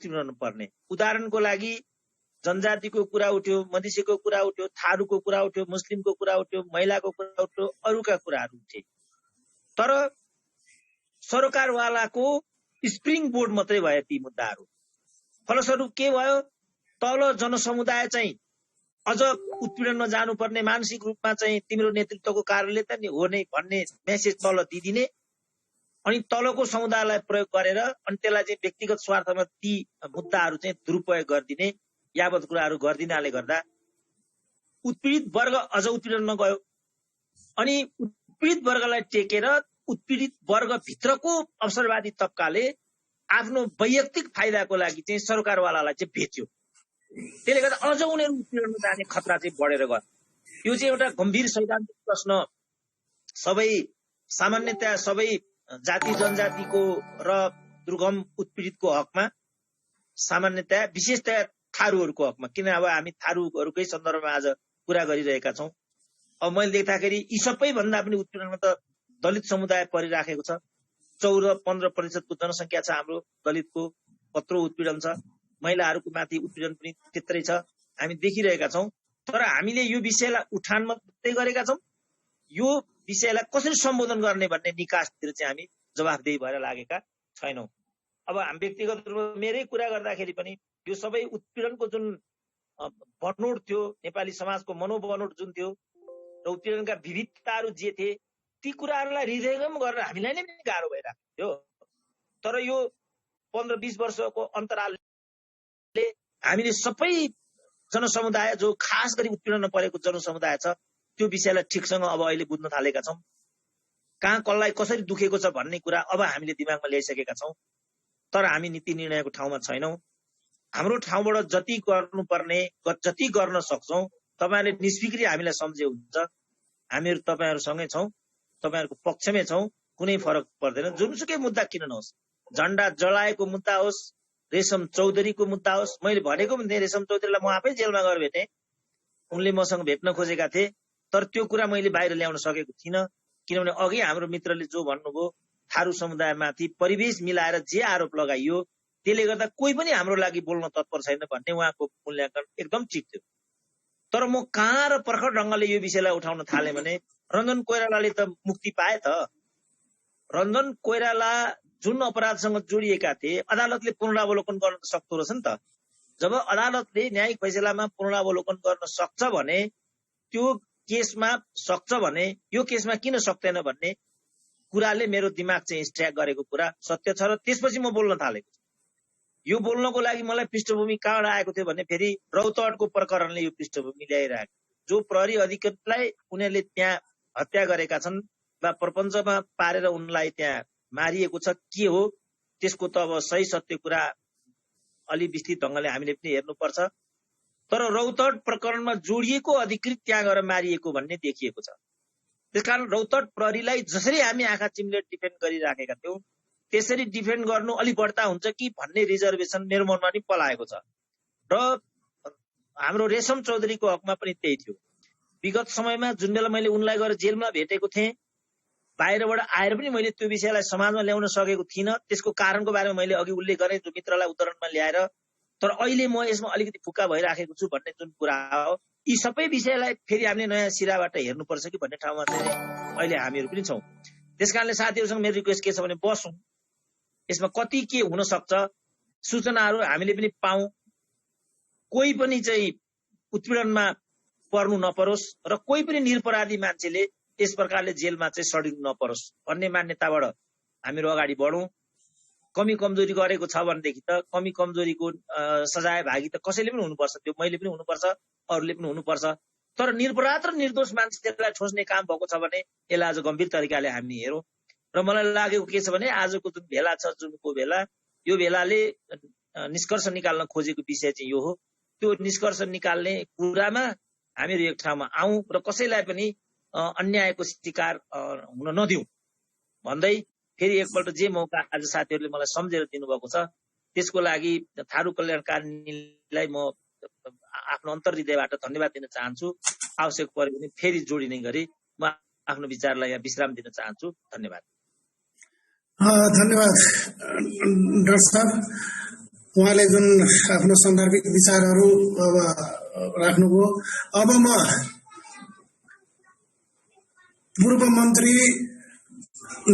उत्तीर्ण पर्ने। उदाहरणको लागि जनजातिको कुरा उठ्यो, मधेसीको कुरा उठ्यो, थारूको कुरा उठ्यो, मुस्लिमको कुरा उठ्यो, महिलाको कुरा उठ्यो, अरूका कुराहरू उठे। तर सरकारवालाको स्प्रिङ बोर्ड मात्रै भयो ती मुद्दाहरू। फलस्वरूप के भयो, तल जनसमुदाय चाहिँ अझ उत्पीडनमा जानुपर्ने, मानसिक रूपमा चाहिँ तिम्रो नेतृत्वको कारणले त हो नै भन्ने मेसेज तल दिदिने, अनि तलको समुदायलाई प्रयोग गरेर अनि त्यसलाई चाहिँ व्यक्तिगत स्वार्थमा ती मुद्दाहरू चाहिँ दुरुपयोग गरिदिने, यावत कुराहरू गरिदिनाले गर्दा उत्पीडित वर्ग अझ उत्पीडनमा गयो। अनि उत्पीडित वर्गलाई टेकेर उत्पीडित वर्गभित्रको अवसरवादी तबकाले आफ्नो वैयक्तिक फाइदाको लागि चाहिँ सरकारवालालाई चाहिँ बेच्यो। त्यसले गर्दा अझ उनीहरू उत्पीडनमा जाने खतरा चाहिँ बढेर गयो। यो चाहिँ एउटा गम्भीर सैद्धान्तिक प्रश्न सबै सामान्यतया सबै जाति जनजातिको र दुर्गम उत्पीडितको हकमा, सामान्यतया विशेषतया थारूहरूको हकमा, किन अब हामी थारूहरूकै सन्दर्भमा आज कुरा गरिरहेका छौँ। अब मैले देख्दाखेरि यी सबैभन्दा पनि उत्पीडनमा त दलित समुदाय परिराखेको छ। 14-15% जनसङ्ख्या छ हाम्रो दलितको, कत्रो उत्पीडन छ। महिलाहरूको माथि उत्पीडन पनि त्यत्रै छ, हामी देखिरहेका छौँ। तर हामीले यो विषयलाई उठान मात्रै गरेका छौँ, यो विषयलाई कसरी सम्बोधन गर्ने भन्ने निकासतिर चाहिँ हामी जवाफदेही भएर लागेका छैनौँ। अब हामी व्यक्तिगत रूपमा मेरै कुरा गर्दाखेरि पनि यो सबै उत्पीडनको जुन बनोट थियो, नेपाली समाजको मनोबनोट जुन थियो र उत्पीडनका विविधताहरू जे थिए, ती कुराहरूलाई हृदयगम गर्न हामीलाई नै पनि गाह्रो भइरहेको थियो। तर यो 15-20 वर्षको अन्तरालले हामीले सबै जनसमुदाय जो खास गरी उत्पीडनमा परेको जनसमुदाय छ त्यो विषयलाई ठिकसँग अब अहिले बुझ्न थालेका छौँ। कहाँ कसलाई कसरी दुखेको छ भन्ने कुरा अब हामीले दिमागमा ल्याइसकेका छौँ। तर हामी नीति निर्णयको ठाउँमा छैनौँ। हाम्रो ठाउँबाट जति गर्नुपर्ने, जति गर्न सक्छौँ, तपाईँहरूले निष्फिक्री हामीलाई सम्झे हुन्छ। हामीहरू तपाईँहरूसँगै छौँ, तपाईँहरूको पक्षमै छौँ, कुनै फरक पर्दैन। जुनसुकै मुद्दा किन नहोस्, झण्डा जलाएको मुद्दा होस्, रेशम चौधरीको मुद्दा होस्। मैले भनेको पनि थिएँ, रेशम चौधरीलाई म आफै जेलमा गएर भेटेँ, उनले मसँग भेट्न खोजेका थिए। तर त्यो कुरा मैले बाहिर ल्याउन सकेको थिइनँ, किनभने अघि हाम्रो मित्रले जो भन्नुभयो, थारू समुदायमाथि परिवेश मिलाएर जे आरोप लगाइयो त्यसले गर्दा कोही पनि हाम्रो लागि बोल्न तत्पर छैन भन्ने उहाँको मूल्याङ्कन एकदम ठिक थियो। तर म कहाँ र प्रखर ढङ्गले यो विषयलाई उठाउन थालेँ भने रञ्जन कोइरालाले त मुक्ति पाए त। रञ्जन कोइराला जुन अपराधसँग जोडिएका थिए, अदालतले पुनरावलोकन गर्न सक्दो रहेछ नि त। जब अदालतले न्यायिक फैसलामा पुनरावलोकन गर्न सक्छ भने, त्यो केसमा सक्छ भने यो केसमा किन सक्दैन भन्ने कुराले मेरो दिमाग चाहिँ स्ट्र्याक गरेको कुरा सत्य छ। र त्यसपछि म बोल्न थालेको छु। यो बोल्नको लागि मलाई पृष्ठभूमि कहाँबाट आएको थियो भने फेरि रौतहटको प्रकरणले यो पृष्ठभूमि ल्याइरहेको। जो प्रहरी अधिकारीलाई उनीहरूले त्यहाँ हत्या गरेका छन् वा प्रपञ्चमा पारेर उनलाई त्यहाँ मारिएको छ, के हो त्यसको त अब सही सत्य कुरा अलि विस्तृत ढङ्गले हामीले पनि हेर्नुपर्छ। तर रौतहट प्रकरणमा जोडिएको अधिकृत त्यहाँ गएर मारिएको भन्ने देखिएको छ। त्यसकारण रौतहट प्रहरीलाई जसरी हामी आँखा चिम्लेर डिफेन्ड गरिराखेका थियौँ, त्यसरी डिफेन्ड गर्नु अलि बढ्ता हुन्छ कि भन्ने रिजर्भेसन मेरो मनमा पनि पलाएको छ। र हाम्रो रेशम चौधरीको हकमा पनि त्यही थियो। विगत समयमा जुन बेला मैले उनलाई गएर जेलमा भेटेको थिएँ, बाहिरबाट आएर पनि मैले त्यो विषयलाई समाजमा ल्याउन सकेको थिइनँ। त्यसको कारणको बारेमा मैले अघि उल्लेख गरेँ, जो मित्रलाई उदाहरणमा ल्याएर। तर अहिले म यसमा अलिकति फुक्का भइराखेको छु भन्ने जुन कुरा हो, यी सबै विषयलाई फेरि हामीले नयाँ सिराबाट हेर्नुपर्छ कि भन्ने ठाउँमा चाहिँ अहिले हामीहरू पनि छौँ। त्यसकारणले साथीहरूसँग मेरो रिक्वेस्ट के छ भने बसौँ, यसमा कति के हुन सक्छ सूचनाहरू हामीले पनि पाऊँ, कोही पनि चाहिँ उत्पीडनमा पर्नु नपरोस् र कोही पनि निरपराधी मान्छेले यस प्रकारले जेलमा चाहिँ सडिनु नपरोस् भन्ने मान्यताबाट हामीहरू अगाडि बढौँ। कमी कमजोरी गरेको छ भनेदेखि त कमी कमजोरीको सजाय भागी त कसैले पनि हुनुपर्छ, त्यो मैले पनि हुनुपर्छ, अरूले पनि हुनुपर्छ। तर निरपराध र निर्दोष मान्छेलाई ठोस्ने काम भएको छ भने यसलाई आज गम्भीर तरिकाले हामी हेरौँ। र मलाई लागेको के छ भने आजको जुन भेला छ, जुनको भेला, यो भेलाले निष्कर्ष निकाल्न खोजेको विषय चाहिँ यो हो। त्यो निष्कर्ष निकाल्ने कुरामा हामीहरू एक ठाउँमा आउँ र कसैलाई पनि अन्यायको शिकार हुन नदिउँ भन्दै फेरि एकपल्ट जे मौका आज साथीहरूले मलाई सम्झेर दिनुभएको छ त्यसको लागि थारू कल्याणकारीलाई म आफ्नो अन्तर्हृदयबाट धन्यवाद दिन चाहन्छु। आवश्यक पऱ्यो भने फेरि जोडिने गरी म आफ्नो विचारलाई यहाँ विश्राम दिन चाहन्छु। धन्यवाद। धन्यवाद डाक्टर साहब। उहाँले जुन आफ्नो सन्दर्भिक विचारहरू अब राख्नुभयो। अब म पूर्व मन्त्री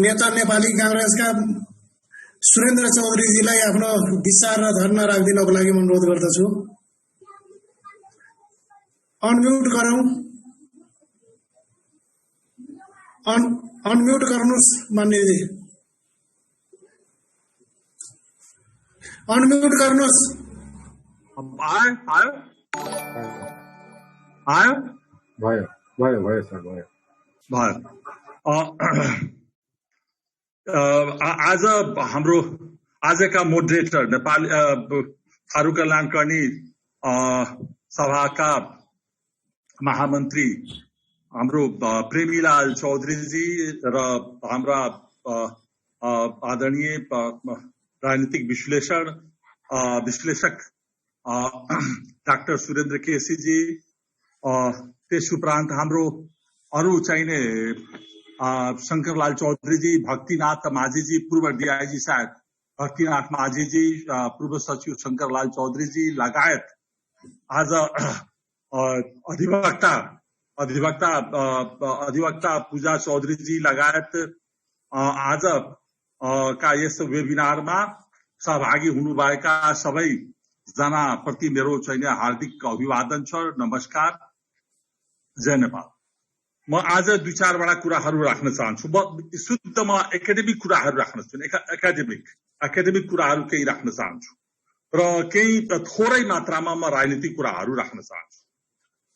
नेता नेपाली कांग्रेसका सुरेन्द्र चौधरीजीलाई आफ्नो विचार र धर्ना राखिदिनको लागि अनुरोध गर्दछु। अनम्युट गरौँ, अनम्युट गर्नुहोस् मान्यजी, अनम्युट गर्नुहोस्। भयो सर, भयो। आज हाम्रो आजका मोडरेटर नेपाली थारू कल्याण कर्णी सभाका महामन्त्री हाम्रो प्रेमीलाल चौधरीजी र हाम्रा आदरणीय राजनीतिक विश्लेषक डाक्टर सुरेन्द्र केसीजी, त्यसुपरान्त हाम्रो अरू चाहिने शंकरलाल चौधरीजी, भक्तिनाथ माझीजी, पूर्व डीआईजी साहब भक्तिनाथ माझीजी, पूर्व सचिव शंकरलाल चौधरीजी लगायत आज अधिवक्ता पूजा चौधरीजी लगायत आज का यस वेबिनारमा सहभागी हुनुभएका सबै जना प्रति मेरो चाहिँ हार्दिक अभिवादन छ। नमस्कार, जय नेपाल। म आज दुई चारवटा कुराहरू राख्न चाहन्छु। शुद्ध म एकाडेमिक कुराहरू राख्न चाहन्छु, एकाडेमिक कुराहरू केही राख्न चाहन्छु र केही थोरै मात्रामा म राजनीतिक कुराहरू राख्न चाहन्छु।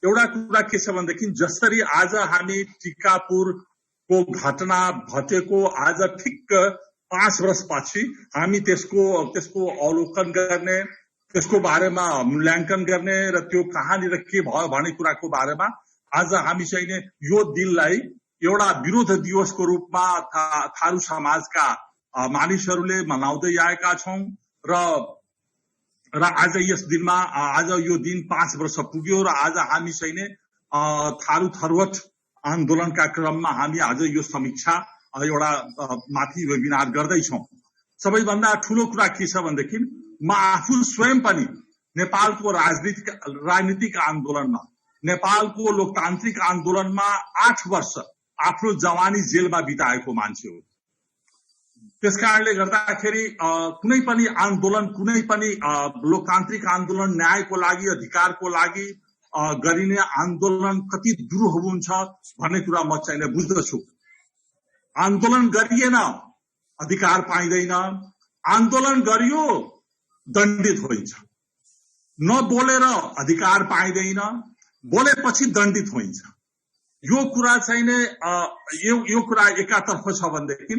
एउटा कुरा के छ भनेदेखि जसरी आज हामी टिकापुरको घटना घटेको आज ठिक्क 5 वर्षपछि हामी त्यसको अवलोकन गर्ने, त्यसको बारेमा मूल्याङ्कन गर्ने र त्यो कहाँनिर के भयो भन्ने कुराको बारेमा आज हामी चाहिँ यो दिनलाई एउटा विरोध दिवसको रूपमा थारू समाजका मानिसहरूले मनाउँदै आएका छौं र आज यस दिनमा आज यो दिन 5 वर्ष पुग्यो र आज हामी चाहिँ थारू थरवट आन्दोलनका क्रममा हामी आज यो समीक्षा एउटा माथि वेबिनार गर्दैछौं। सबैभन्दा ठूलो कुरा के छ भनेदेखि म आफू स्वयं पनि नेपालको राजनीतिक आन्दोलनमा, नेपालको लोकतान्त्रिक आन्दोलनमा 8 वर्ष आफ्नो जवानी जेलमा बिताएको मान्छे हो। त्यसकारणले गर्दाखेरि कुनै पनि आन्दोलन, कुनै पनि लोकतान्त्रिक आन्दोलन, न्यायको लागि, अधिकारको लागि गरिने आन्दोलन कति दुरूह हुन्छ भन्ने कुरा म चाहिँ बुझ्दछु। आन्दोलन गरिएन अधिकार पाइँदैन, आन्दोलन गरियो दण्डित हुन्छ। नबोलेर अधिकार पाइँदैन, बोलेपछि दण्डित हुन्छ। यो कुरा चाहिँ यो कुरा एकातर्फ छ भनेदेखि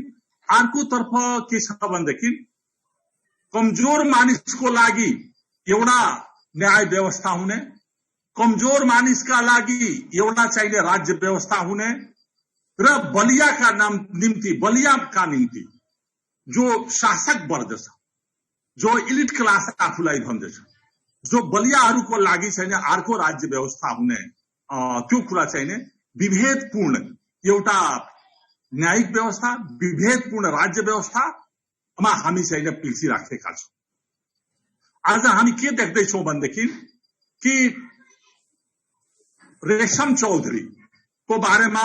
अर्कोतर्फ के छ भनेदेखि कमजोर मानिसको लागि एउटा न्याय व्यवस्था हुने, कमजोर मानिसका लागि एउटा चाहिने राज्य व्यवस्था हुने र बलियाका निम्ति जो शासक वर्ग छ, जो इलिट क्लास आफूलाई भन्दछ, जो बलियाहरूको लागि चाहिँ अर्को राज्य व्यवस्था हुने, त्यो कुरा चाहिँ विभेदपूर्ण एउटा न्यायिक व्यवस्था, विभेदपूर्ण राज्य व्यवस्थामा हामी चाहिँ पिल्सिराखेका छौं। आज हामी के देख्दैछौं भनेदेखि कि रेशम चौधरी को बारेमा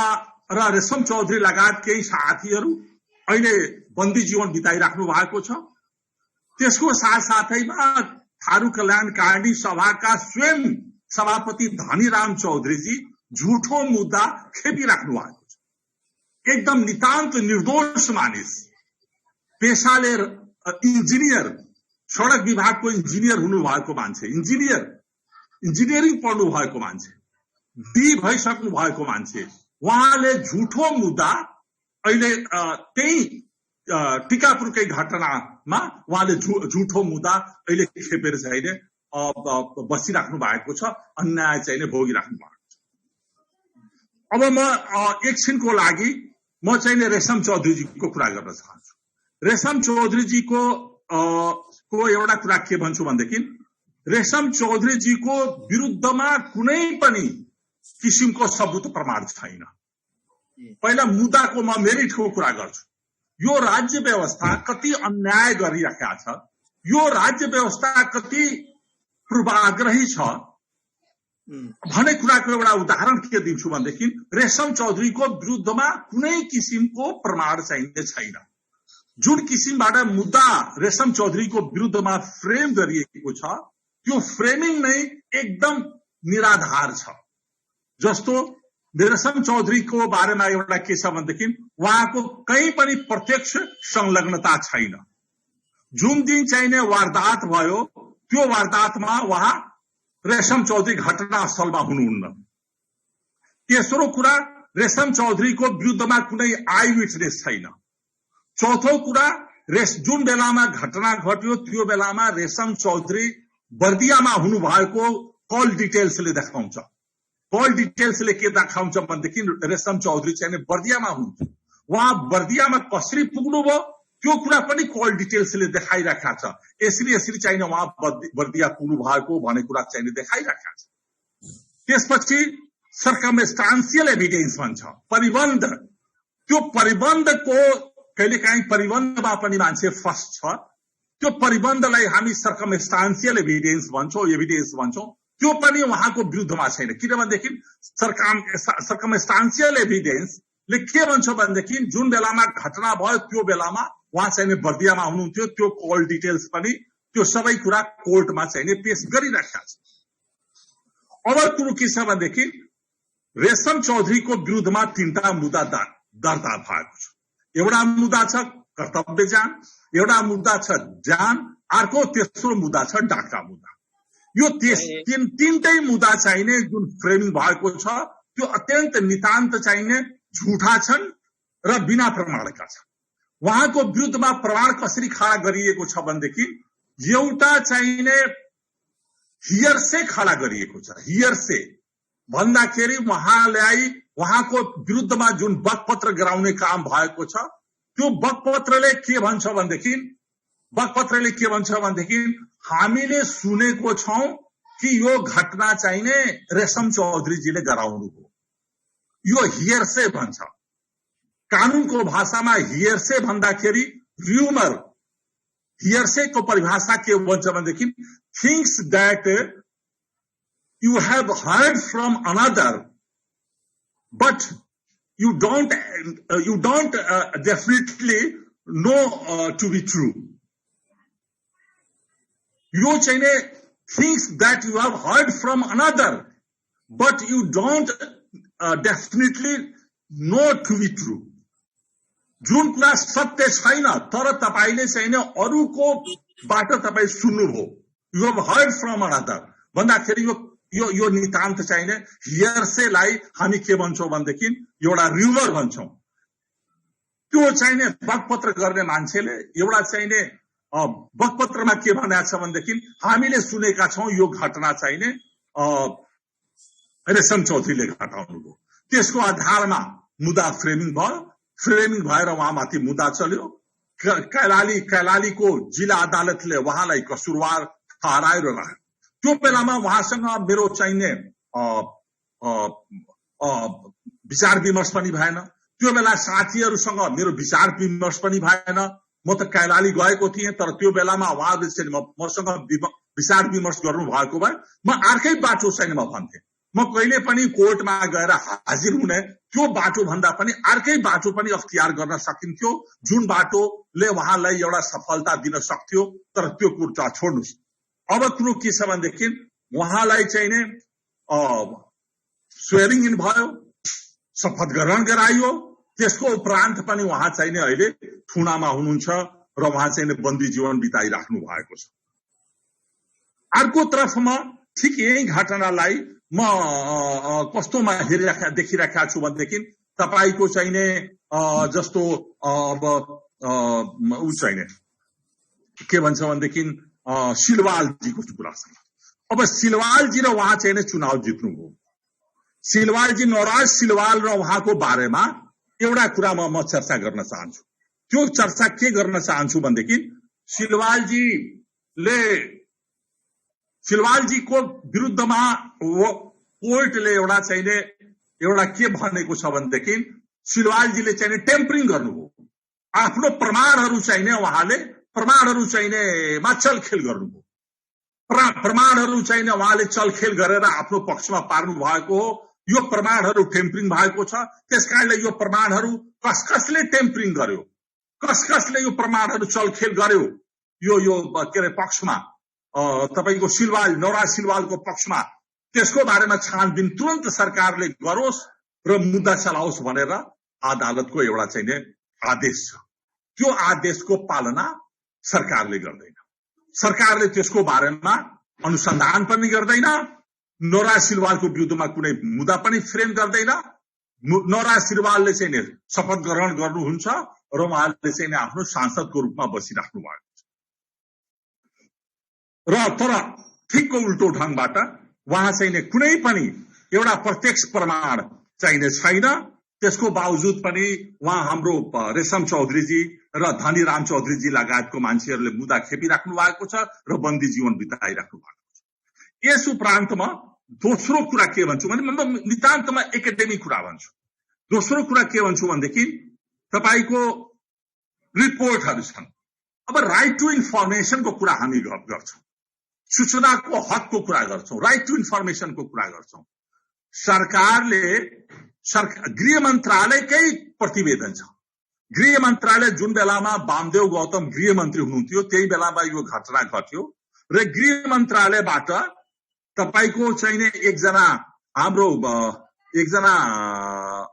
र रेशम चौधरी लगायत केही साथीहरू अहिले बन्दी जीवन बिताइराख्नु भएको छ। त्यसको साथसाथैमा थारू कल्याण कारणीय सभाका स्वयं सभापति धनीराम चौधरीजी झुठो मुद्दा खेपिराख्नु भएको छ। एकदम नितान्त निर्दोष मानिस, पेशाले इन्जिनियर, सडक विभागको इन्जिनियर हुनुभएको मान्छे, इन्जिनियरिङ पढ्नु भएको मान्छे, डी भइसक्नु भएको मान्छे, उहाँले झुठो मुद्दा अहिले त्यही टिकापुरकै घटनामा उहाँले झुठो मुद्दा अहिले खेपेर चाहिँ बसिराख्नु भएको छ, अन्याय चाहिँ भोगिराख्नु भएको छ। अब म एकछिनको लागि म चाहिँ रेशम चौधरीजीको कुरा गर्न चाहन्छु। रेशम चौधरीजीको एउटा कुरा के भन्छु भनेदेखि रेशम चौधरीजीको विरुद्धमा कुनै पनि किसिमको सबुत प्रमाण छैन। पहिला मुद्दाको म मेरिटको कुरा गर्छु। यो राज्य व्यवस्था कति अन्याय गरिरहेका छ, यो राज्य व्यवस्था कति पूर्वाग्रही छ भन्ने कुराको एउटा उदाहरण के दिन्छु भनेदेखि रेशम चौधरीको विरुद्धमा कुनै किसिमको प्रमाण चाहिने छैन। जुन किसिमबाट मुद्दा रेशम चौधरीको विरुद्धमा फ्रेम गरिएको छ त्यो फ्रेमिङ नै एकदम निराधार छ। जस्तो रेशम चौधरीको बारेमा एउटा के छ भनेदेखि उहाँको कहीँ पनि प्रत्यक्ष संलग्नता छैन। जुन दिन चाहिने वारदात भयो त्यो वारदातमा उहाँ रेशम चौधरी घटनास्थलमा हुनुहुन्न। तेस्रो कुरा रेशम चौधरीको विरुद्धमा कुनै आई विटनेस छैन। चौथो कुरा जुन बेलामा घटना घट्यो त्यो बेलामा रेशम चौधरी बर्दियामा हुनुभएको कल डिटेल्सले देखाउँछ। कल डिटेल्सले के देखाउँछ भनेदेखि रेशम चौधरी चाहिँ बर्दियामा हुन्थ्यो। उहाँ बर्दियामा कसरी पुग्नुभयो त्यो कुरा पनि कल डिटेल्सले देखाइराखेका छ। यसरी चाहिँ उहाँ बर्दिया पुग्नु भएको भन्ने कुरा चाहिँ देखाइराखेका छ। त्यसपछि सर्कमस्टान्सियल एभिडेन्स भन्छ परिबन्ध। त्यो परिबन्धको कहिलेकाहीँ परिबन्धमा पनि मान्छे फर्स्ट छ। त्यो परिबन्धलाई हामी सर्कमस्टान्सियल एभिडेन्स भन्छौँ। त्यो पनि उहाँको विरुद्धमा छैन। किनभनेदेखि सर्कमस्टान्सियल एभिडेन्सले के भन्छ भनेदेखि जुन बेलामा घटना भयो त्यो बेलामा उहाँ चाहिँ बर्दियामा हुनुहुन्थ्यो। त्यो कल डिटेल्स पनि त्यो सबै कुरा कोर्टमा चाहिँ पेश गरिराखेका छ। अब कुरो के छ भनेदेखि रेशम चौधरीको विरुद्धमा 3टा मुद्दा दर्ता भएको छ। एउटा मुद्दा छ कर्तव्य जान, एउटा मुद्दा छ जान, अर्को तेस्रो मुद्दा छ डाका मुद्दा। यो तीनटै मुद्दा चाहिने जुन फ्रेमिङ भएको छ त्यो अत्यन्त नितान्त चाहिने झुठा छन् र बिना प्रमाणका छन्। उहाँको विरुद्धमा प्रमाण कसरी खडा गरिएको छ भनेदेखि एउटा चाहिने हियरसे खडा गरिएको छ। हियरसे भन्दाखेरि उहाँको विरुद्धमा जुन बकपत्र गराउने काम भएको छ त्यो बकपत्रले के भन्छ भनेदेखि हामीले सुनेको छौं कि यो घटना चाहिने रेशम चौधरीजीले गराउनु हो। यो हियरसे भन्छ। कानूनको भाषामा हियरसे भन्दाखेरि र्युमर। हियरसेको परिभाषा के भन्छ भनेदेखि things that you have heard from another but you don't definitely know to be true. You चाहिए things that you have heard from another but you don't definitely know to be true. जुन कुरा सत्य छैन तर तपाईले चाहिए अरूको बाट तपाई सुन्नुभयो। You have heard from another भन्दाखेरि यो नितान्त चाहिने हियरसेलाई हामी के भन्छौं भनेदेखि एउटा र्युमर भन्छौं। त्यो चाहिने बकपत्र गर्ने मान्छेले एउटा चाहिने बकपत्रमा के भनेको छ भनेदेखि हामीले सुनेका छौं यो घटना चाहिने रेशम चौधरीले घटाउनु हो। त्यसको आधारमा मुद्दा फ्रेमिङ भयो। फ्रेमिङ भएर उहाँमाथि मुद्दा चल्यो। कैलालीको जिल्ला अदालतले उहाँलाई कसुरवार ठहराएर राख्यो। त्यो बेलामा उहाँसँग मेरो चाहिने विचार विमर्श पनि भएन। त्यो बेला साथीहरूसँग मेरो विचार विमर्श पनि भएन। म त कैलाली गएको थिएँ तर त्यो बेलामा उहाँले चाहिँ मसँग विचार विमर्श गर्नु भएको भए म अर्कै बाटो चाहिँ म भन्थे। म कहिले पनि कोर्टमा गएर हाजिर हुने त्यो बाटो भन्दा पनि अर्कै बाटो पनि अख्तियार गर्न सकिन्थ्यो जुन बाटोले उहाँलाई एउटा सफलता दिन सक्थ्यो। तर त्यो कुरा छोड्नुस्। अब कुरो के छ भनेदेखि उहाँलाई चाहिने स्वेरिङ इन भयो, शपथ ग्रहण गराइयो। त्यसको उपरान्त पनि उहाँ चाहिने अहिले थुनामा हुनुहुन्छ र उहाँ चाहिने बन्दी जीवन बिताइराख्नु भएको छ। अर्को तर्फमा ठिक यही घटनालाई म कस्तोमा देखिरहेका छु भनेदेखि तपाईको चाहिने जस्तो अब उ चाहिने के भन्छ भनेदेखि सिलवालजीको कुरासँग। अब सिलवालजी र उहाँ चाहिँ चुनाव जित्नुभयो। सिलवालजी नवराज सिलवाल र उहाँको बारेमा एउटा कुरा म चर्चा गर्न चाहन्छु। त्यो चर्चा के गर्न चाहन्छु भनेदेखि सिलवालजीको विरुद्धमा कोर्टले एउटा चाहिने एउटा के भनेको छ भनेदेखि सिलवालजीले चाहिँ टेम्परिङ गर्नुभयो। आफ्नो प्रमाणहरू चाहिने उहाँले प्रमाणहरू चाहिने मा चलखेल गर्नुभयो। प्रमाणहरू चाहिने उहाँले चलखेल गरेर आफ्नो पक्षमा पार्नु भएको हो। यो प्रमाणहरू टेम्परिङ भएको छ। त्यसकारणले यो प्रमाणहरू कसले टेम्परिङ गर्यो, कसले यो प्रमाणहरू चलखेल गर्यो, यो के अरे पक्षमा तपाईको सिलवाल नौरा सिलवालको पक्षमा, त्यसको बारेमा छानबिन तुरन्त सरकारले गरोस् र मुद्दा चलाओस् भनेर अदालतको एउटा चाहिने आदेश छ। त्यो आदेशको पालना सरकारले गर्दैन। सरकारले त्यसको बारेमा अनुसन्धान पनि गर्दैन। नौरा सिलवालको विरुद्धमा कुनै मुद्दा पनि फ्रेम गर्दैन। नौरा सिलवालले चाहिँ शपथ ग्रहण गर्नुहुन्छ र उहाँले चाहिँ आफ्नो सांसदको रूपमा बसिराख्नु भएको छ। र तर ठिकको उल्टो ढंगबाट उहाँ चाहिँ कुनै पनि एउटा प्रत्यक्ष प्रमाण चाहिने छैन। त्यसको बावजुद पनि उहाँ हाम्रो रेशम चौधरीजी र धनीराम चौधरीजी लगायतको मान्छेहरूले मुद्दा खेपिराख्नु भएको छ र बन्दी जीवन बिताइराख्नु भएको छ। यस उपरान्तमा दोस्रो कुरा के भन्छु भने म नितान्तमा एकाडेमिक कुरा भन्छु। दोस्रो कुरा के भन्छु भनेदेखि तपाईको रिपोर्टहरू छन्। अब राइट टु इन्फर्मेसनको कुरा हामी गर्छौं, सूचनाको हकको कुरा गर्छौं, राइट टु इन्फर्मेसनको कुरा गर्छौं। सरकारले गृह मन्त्रालयकै प्रतिवेदन छ। गृह मन्त्रालय जुन बेलामा वामदेव गौतम गृह मन्त्री हुनुहुन्थ्यो त्यही बेलामा यो घटना घट्यो र गृह मन्त्रालयबाट तपाईको चाहिने एकजना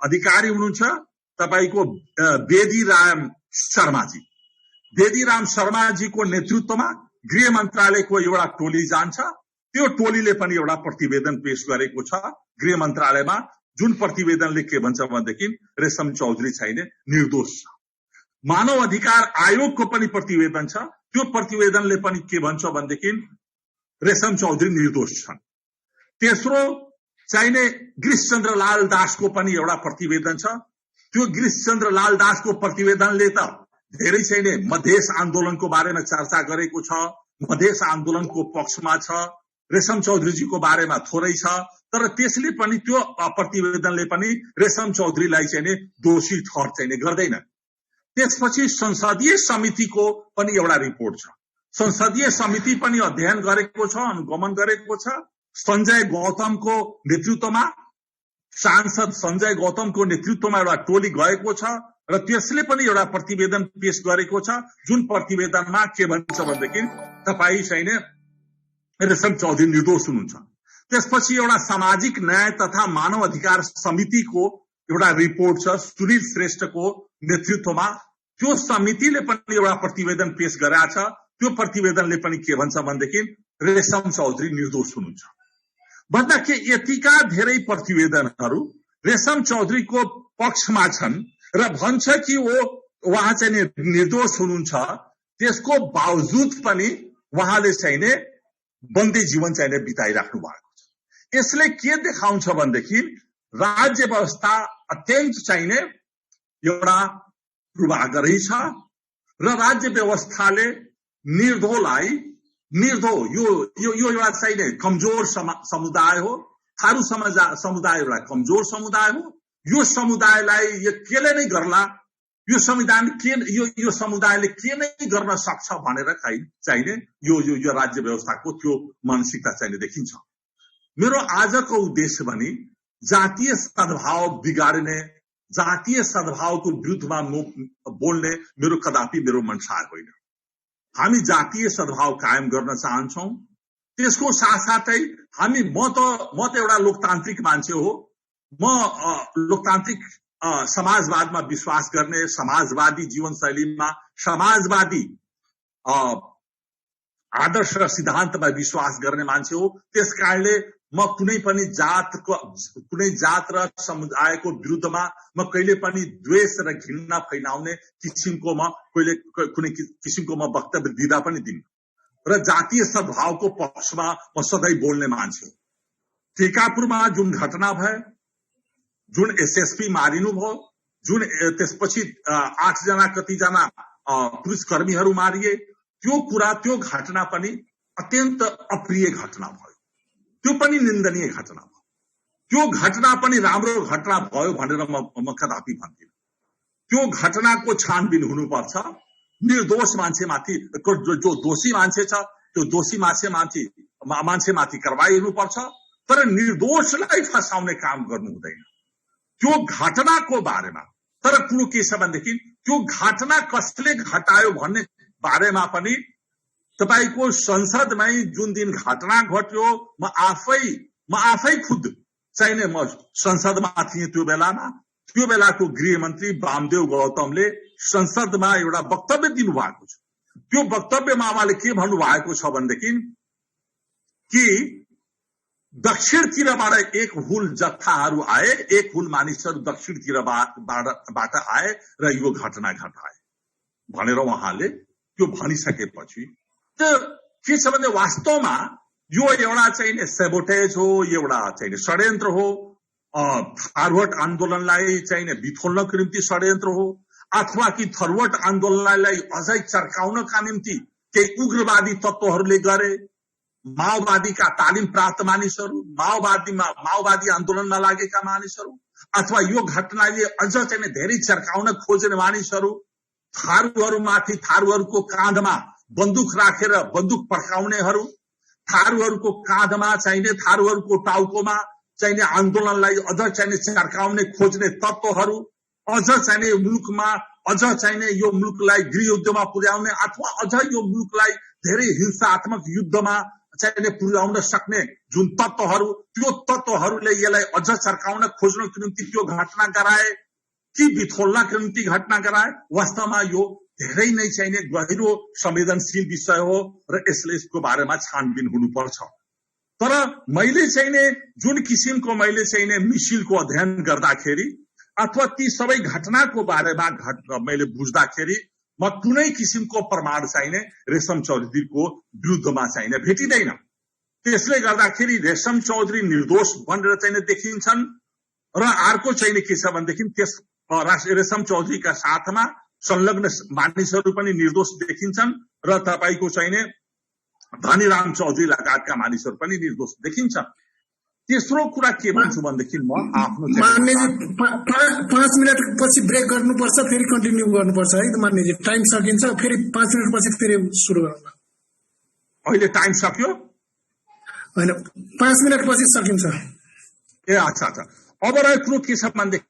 अधिकारी हुनुहुन्छ तपाईको बेदीराम शर्माजीको नेतृत्वमा गृह मन्त्रालयको एउटा टोली जान्छ। त्यो टोलीले पनि एउटा प्रतिवेदन पेश गरेको छ गृह मन्त्रालयमा। जुन प्रतिवेदनले के भन्छ भनेदेखि रेशम चौधरी छैन निर्दोष छ। मानव अधिकार आयोगको पनि प्रतिवेदन छ। त्यो प्रतिवेदनले पनि के भन्छ भनेदेखि रेशम चौधरी निर्दोष छन्। तेस्रो चाहिने गिरिशचन्द्र लाल दासको पनि एउटा प्रतिवेदन छ। त्यो गिरिशचन्द्र लाल दासको प्रतिवेदनले त धेरै चाहिने मधेस आन्दोलनको बारेमा चर्चा गरेको छ, मधेस आन्दोलनको पक्षमा छ। रेशम चौधरीजीको बारेमा थोरै छ, तर त्यसले पनि त्यो प्रतिवेदनले पनि रेशम चौधरीलाई चाहिँ दोषी ठहर चाहिँ गर्दैन। त्यसपछि संसदीय समितिको पनि एउटा रिपोर्ट छ। संसदीय समिति पनि अध्ययन गरेको छ, अनुगमन गरेको छ। संजय गौतमको नेतृत्वमा, सांसद संजय गौतमको नेतृत्वमा एउटा टोली गएको छ र त्यसले पनि एउटा प्रतिवेदन पेश गरेको छ। जुन प्रतिवेदनमा के भन्छ भनेदेखि तपाई चाहिँ रेशम चौधरी निर्दोष हुनुहुन्छ। त्यसपछि एउटा सामाजिक न्याय तथा मानव अधिकार समितिको एउटा रिपोर्ट छ सुनिल श्रेष्ठको नेतृत्वमा। त्यो समितिले पनि एउटा प्रतिवेदन पेश गरेको छ। त्यो प्रतिवेदनले पनि के भन्छ भनेदेखि रेशम चौधरी निर्दोष हुनुहुन्छ। भन्दा के यतिका धेरै प्रतिवेदनहरू रेशम चौधरीको पक्षमा छन् र भन्छ कि उहाँ चाहिँ निर्दोष हुनुहुन्छ। त्यसको बावजुद पनि उहाँले चाहिँ बन्दी जीवन चाहिँ बिताइराख्नु भएको छ। यसले के देखाउँछ भनेदेखि राज्य व्यवस्था अत्यन्त चाहिने एउटा पूर्वाग्रही छ र राज्य व्यवस्थाले निर्दोलाई यो एउटा चाहिने कमजोर समुदाय हो। थारू समुदाय एउटा कमजोर समुदाय हो। यो समुदायलाई यो केले नै गर्ला, यो समुदायले के नै गर्न सक्छ भनेर चाहिने यो राज्य व्यवस्थाको त्यो मानसिकता चाहिने देखिन्छ। मेरो आजको उद्देश्य पनि जातीय सद्भाव बिगाड्ने, जातीय सद्भावको विरुद्धमा बोल्ने मेरो कदापि मेरो मनसा होइन। हामी जातीय सद्भाव कायम गर्न चाहन्छौं। त्यसको साथसाथै म त एउटा लोकतान्त्रिक मान्छे हो। म लोकतान्त्रिक समाजवादमा विश्वास गर्ने, समाजवादी जीवनशैलीमा, समाजवादी आदर्श र सिद्धान्तमा विश्वास गर्ने मान्छे हो। त्यसकारणले म कुनै जात र समुदायको विरुद्धमा म कहिले पनि द्वेष र घृणा फैलाउने किसिमको कुनै किसिमको वक्तव्य दिँदा पनि दिन्न र जातीय सद्भावको पक्षमा म सधैँ बोल्ने मान्छे हो। टिकापुरमा जुन घटना भयो, जुन एसएसपी मारिनु भयो, जुन त्यसपछि 8 जना कतिजना पुलिस कर्मीहरू मारिए, त्यो घटना पनि अत्यन्त अप्रिय घटना भयो। त्यो पनि निन्दनीय घटना भयो। त्यो घटना पनि राम्रो घटना भयो भनेर म कदापि भन्दिनँ। त्यो घटनाको छानबिन हुनुपर्छ। निर्दोष मान्छेमाथि जो दोषी मान्छे छ त्यो दोषी मान्छेमाथि कारबाही हुनुपर्छ, तर निर्दोषलाई फसाउने काम गर्नु हुँदैन। त्यो घटनाको बारेमा तर कुरो के छ भनेदेखि त्यो घटना कसले घटायो भन्ने बारेमा पनि तपाईको संसदमै जुन दिन घटना घट्यो म आफै खुद चाहिने म संसदमा थिएँ त्यो बेलाको गृहमन्त्री वामदेव गौतमले संसदमा एउटा वक्तव्य दिनुभएको छ। त्यो वक्तव्यमा उहाँले के भन्नुभएको छ भनेदेखि कि दक्षिणतिरबाट एक हुल जत्थाहरू आए, एक हुल मानिसहरू दक्षिणतिरबाट आए र यो घटना घटाए भनेर उहाँले त्यो भनिसकेपछि त के छ भने वास्तवमा यो एउटा चाहिँ सेबोटेज हो, एउटा चाहिँ षड्यन्त्र हो, थारूहट आन्दोलनलाई चाहिँ बिथोल्नको निम्ति षड्यन्त्र हो, अथवा कि थारूहट आन्दोलनलाई अझै चर्काउनका निम्ति केही उग्रवादी तत्त्वहरूले गरे, माओवादीका तालिम प्राप्त मानिसहरू, माओवादी आन्दोलनमा लागेका मानिसहरू, अथवा यो घटनाले अझ चाहिँ धेरै चर्काउन खोज्ने मानिसहरू, थारूहरूमाथि थारूहरूको काँधमा बन्दुक राखेर बन्दुक पड्काउनेहरू, थारूहरूको काँधमा चाहिने थारूहरूको टाउकोमा चाहिने आन्दोलनलाई अझ चाहिने चर्काउने खोज्ने तत्त्वहरू, अझ चाहिने मुलुकमा अझ चाहिने यो मुलुकलाई गृहयुद्धमा पुर्याउने अथवा अझ यो मुलुकलाई धेरै हिंसात्मक युद्धमा चाहिने पुर्याउन सक्ने जुन तत्त्वहरू, त्यो तत्त्वहरूले यसलाई अझ चर्काउन खोज्नको निम्ति त्यो घटना गराए कि बिथोल्नको निम्ति घटना गराए। वास्तवमा यो धेरै नै चाहिने गहिरो संवेदनशील विषय हो र यसको बारेमा छानबिन हुनुपर्छ। तर मैले चाहिने जुन किसिमको मैले चाहिने मिसिलको अध्ययन गर्दाखेरि अथवा ती सबै घटनाको बारेमा मैले बुझ्दाखेरि म कुनै किसिमको प्रमाण चाहिने रेशम चौधरीको विरुद्धमा चाहिने भेटिँदैन। त्यसले गर्दाखेरि रेशम चौधरी निर्दोष भनेर चाहिँ देखिन्छन् र अर्को चाहिँ के छ भनेदेखि त्यस रेशम चौधरीका साथमा संलग्न मानिसहरू पनि निर्दोष देखिन्छन् र तपाईको चाहिने धनीराम चौधरी लगायतका मानिसहरू पनि निर्दोष देखिन्छन्। तेस्रो कुरा के भन्छु भनेदेखि म आफ्नो मान्यजी 5 मिनट पछि ब्रेक गर्नुपर्छ, फेरि कन्टिन्यू गर्नुपर्छ है त मान्यजी। टाइम सकिन्छ, फेरि 5 मिनट पछि फेरि सुरु गरौँ। अहिले टाइम सक्यो? हैन, 5 मिनट पछि सकिन्छ। ए अच्छा। अब रहेको कुरो के छ भनेदेखि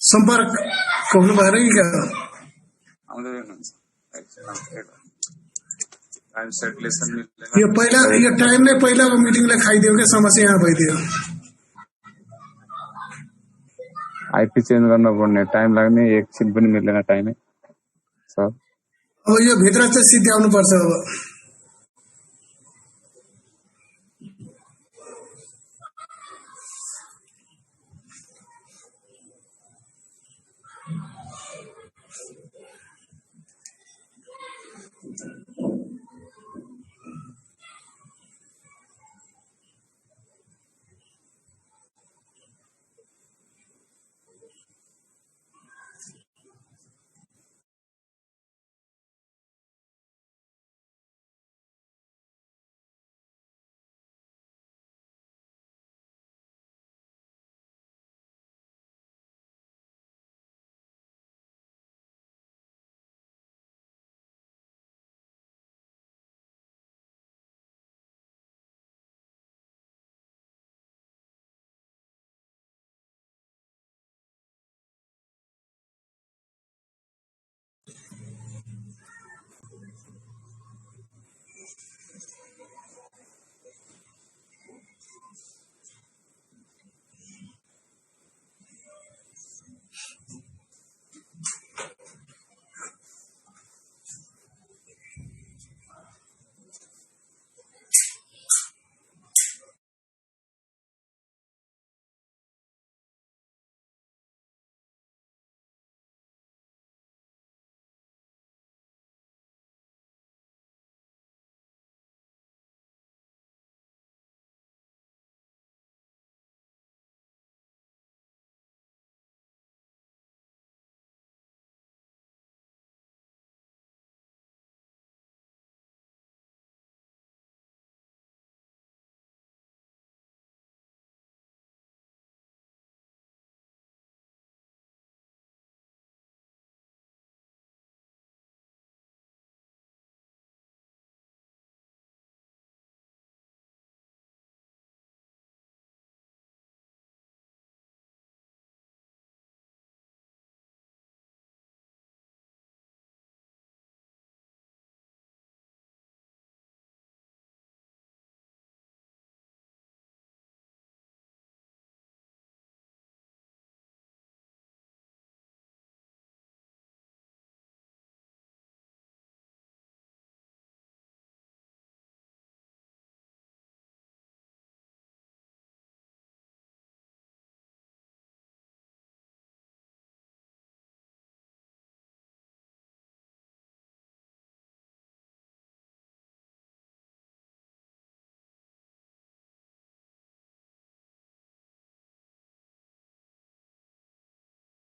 सम्पर्क हुनु भएर कि क्या यो टाइम नै पहिलाको मिटिङले खाइदियो क्या समस्या यहाँ भइदियो आईपी चेन्ज गर्न पर्ने टाइम लाग्ने एकछिन पनि मिल्दैन टाइमै सर अब यो भित्र चाहिँ सिद्ध्याउनु पर्छ अब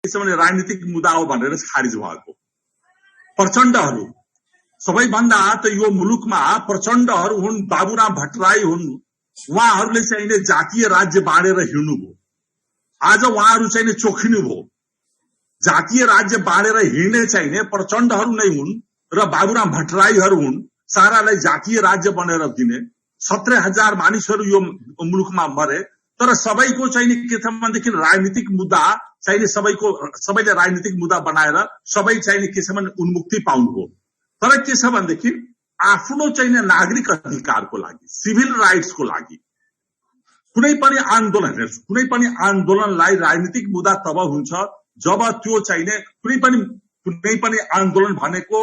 राजनीतिक मुद्दा हो भनेर खारिज भएको प्रचण्डहरू सबैभन्दा त यो मुलुकमा प्रचण्डहरू हुन् बाबुराम भट्टराई हुन् उहाँहरूले चाहिँ जातीय राज्य बाँडेर हिँड्नुभयो आज उहाँहरू चाहिँ चोखिनु भयो जातीय राज्य बाँडेर हिँड्ने चाहिँ प्रचण्डहरू नै हुन् र बाबुराम भट्टराईहरू हुन् सारालाई जातीय राज्य बनेर दिने 17,000 मानिसहरू यो मुलुकमा मरे तर सबैको चाहिँ के छ भनेदेखि राजनीतिक मुद्दा चाहिने सबैले राजनीतिक मुद्दा बनाएर सबै चाहिने के छ भने उन्मुक्ति पाउनु हो। तर के छ भनेदेखि आफ्नो चाहिने नागरिक अधिकारको लागि, सिभिल राइट्सको लागि कुनै पनि आन्दोलनलाई राजनीतिक मुद्दा तब हुन्छ जब त्यो चाहिने कुनै पनि आन्दोलन भनेको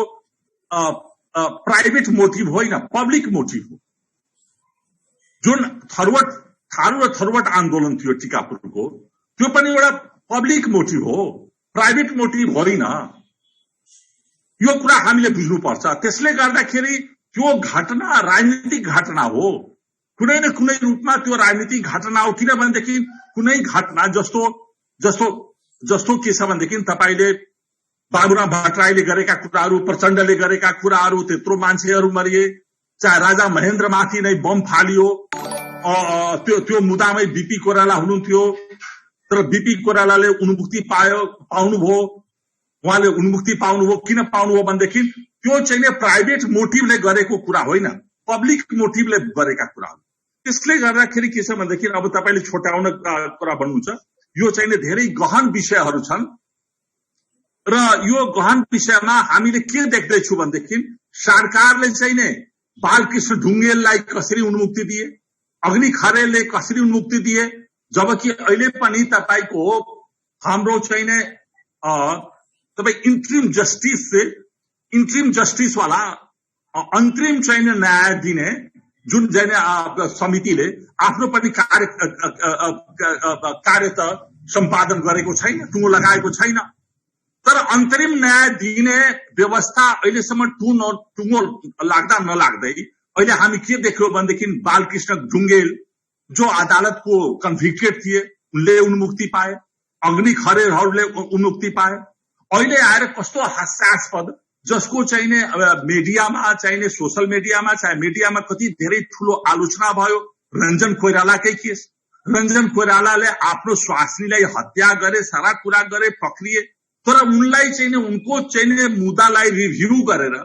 प्राइभेट मोटिभ होइन, पब्लिक मोटिभ हो। जुन थारू र थरुवट आन्दोलन थियो टिकापुरको, त्यो पनि एउटा पब्लिक मोटिभ हो, प्राइभेट मोटिभ होइन। यो कुरा हामीले बुझ्नुपर्छ। त्यसले गर्दाखेरि त्यो घटना राजनीतिक घटना हो, कुनै न कुनै रूपमा त्यो राजनीतिक घटना हो। किनभनेदेखि कुनै घटना जस्तो के छ भनेदेखि तपाईले बाबुराम भट्टराईले गरेका कुराहरू, प्रचण्डले गरेका कुराहरू, त्यत्रो मान्छेहरू मरिए, चाहे राजा महेन्द्रमाथि नै बम फालियो, त्यो मुद्दामै बीपी कोइराला हुनुहुन्थ्यो, तर बीपी कोइरालाले उन्मुक्ति पाउनुभयो। उहाँले उन्मुक्ति पाउनुभयो, किन पाउनुभयो भनेदेखि त्यो चाहिँ प्राइभेट मोटिभले गरेको कुरा होइन, पब्लिक मोटिभले गरेका कुरा हो। त्यसले गर्दाखेरि के छ भनेदेखि अब तपाईले छोटाउन कुरा भन्नुहुन्छ, यो चाहिँ धेरै गहन विषयहरू छन् र यो गहन विषयमा हामीले के देख्दैछौँ भनेदेखि सरकारले चाहिँ बालकृष्ण ढुङ्गेललाई कसरी उन्मुक्ति दिए, अग्नि खरेलले कसरी उन्मुक्ति दिए, जबकि अहिले पनि तपाईको हाम्रो चाहिँ तपाई इन्ट्रिम जस्टिस वाला अन्तरिम चाहिँ न्याय दिने जुन चाहिँ समितिले आफ्नो पनि कार्य त सम्पादन गरेको छैन, टुङ्गो लगाएको छैन। तर अन्तरिम न्याय दिने व्यवस्था अहिलेसम्म टुङ्गो लाग्दा नलाग्दै अहिले हामी के देख्यौं भनेदेखि बालकृष्ण ढुङ्गेल जो अदालतको कन्भिक्टेड थिए उनले उन्मुक्ति पाए, अग्नि खरेलहरूले उन्मुक्ति पाए। अहिले आएर कस्तो हास्यास्पद, जसको चाहिने मिडियामा चाहिने सोशल मिडियामा चाहे मिडियामा कति धेरै ठूलो आलोचना भयो रञ्जन कोइरालाकै केस। रञ्जन कोइरालाले आफ्नो स्वास्नीलाई हत्या गरे, सारा कुरा गरे, पक्रिए, तर उनलाई चाहिँ उनको चाहिँ मुद्दालाई रिभ्यू गरेर